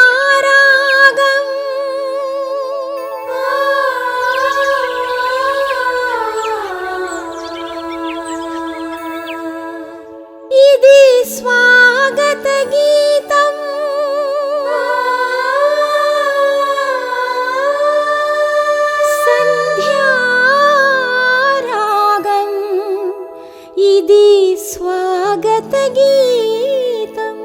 సంధ్యారాగం ఇది స్వాగత గీతం సంధ్యారాగం ఇది స్వాగత గీతం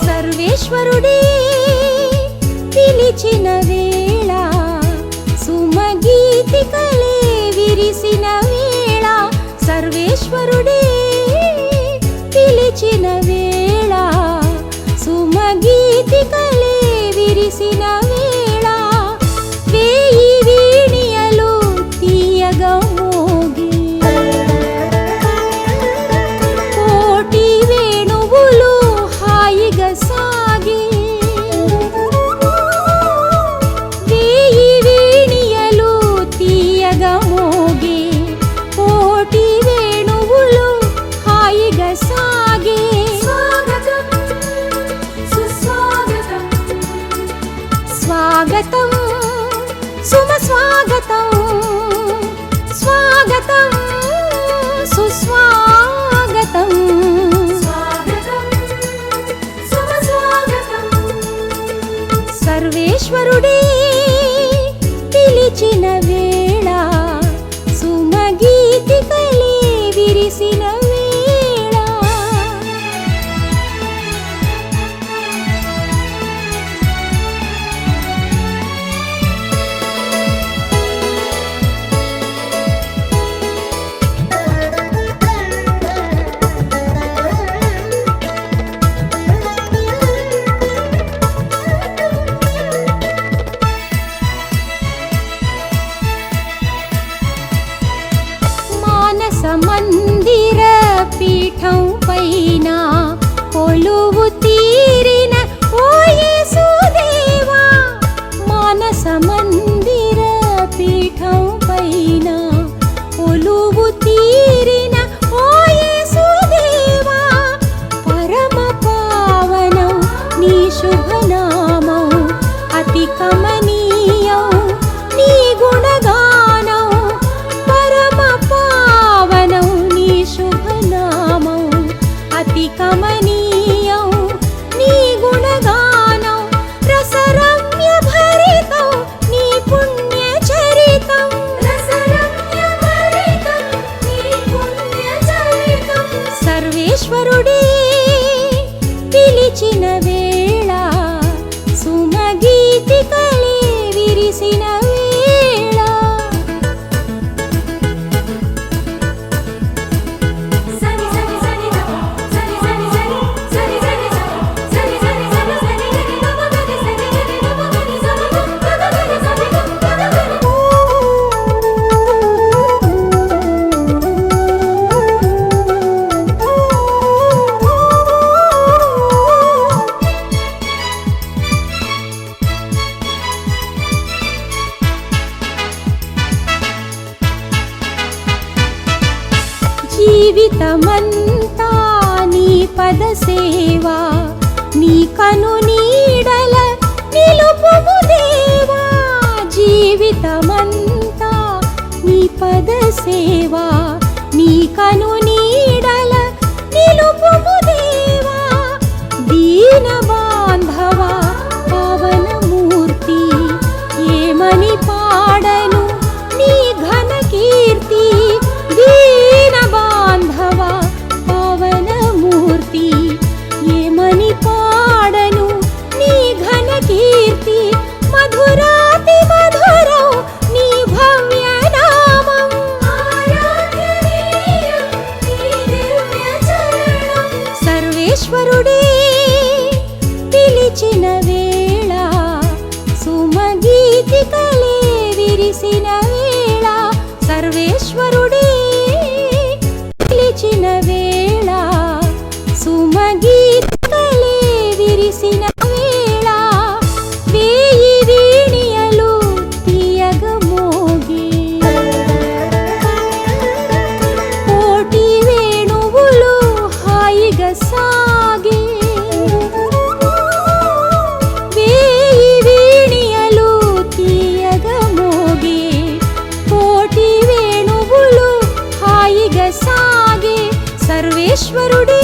సర్వేశ్వరుడే పిలిచిన వేళ సుమగీతికలే విరిసిన వేళ సర్వేశ్వరుడే పిలిచిన వేళ సుమగీతికలే విరిసిన వేళ వేయి వీణియలు తీయగా మోగి కోటి వేణువులు హాయిగా సాగి వేయి వీణియలు తీయగా మోగి కోటి వేణువులు హాయిగా సాగి స్వాగతం సుమ స్వాగతం స్వాగతం సుస్వాగతం సర్వేశ్వరుడే పిలిచిన వేళ సుమగీతికలే విరిసిన వేళ మానస మందిర పీఠం పైన కొలువు తీరిన ఓ యేసుదేవా మానస మందిర పీఠం పైన కొలువు తీరిన ఓ యేసుదేవా పరమ పావనం నీ శుభనామం అతి కమనీయం నీ గుణగానం పరమ పావనం నీ శుభనామం అతి కమనీయం నీ గుణగానం రసరమ్య భరితం నీ పుణ్య చరితం రసరమ్య భరితం నీ పుణ్య చరితం సర్వేశ్వరుడే పిలిచిన వేళ సుమగీతికలే విరిసిన వేళ జీవితమంతా నీ పద సేవా నీ కను నీడల నిలుపుము దేవా జీవితమంతా నీ పద సేవా నీ కను నీడల నిలుపుము దేవా దీన బాంధవ పవనమూర్తి ఏమని పాడను నీ ఘన కీర్తి దీన బాంధవ పవనమూర్తి ఏమని పాడను నీ ఘన కీర్తి మధురాతి మధురం నీ భవ్య నామం ఈశ్వరుడే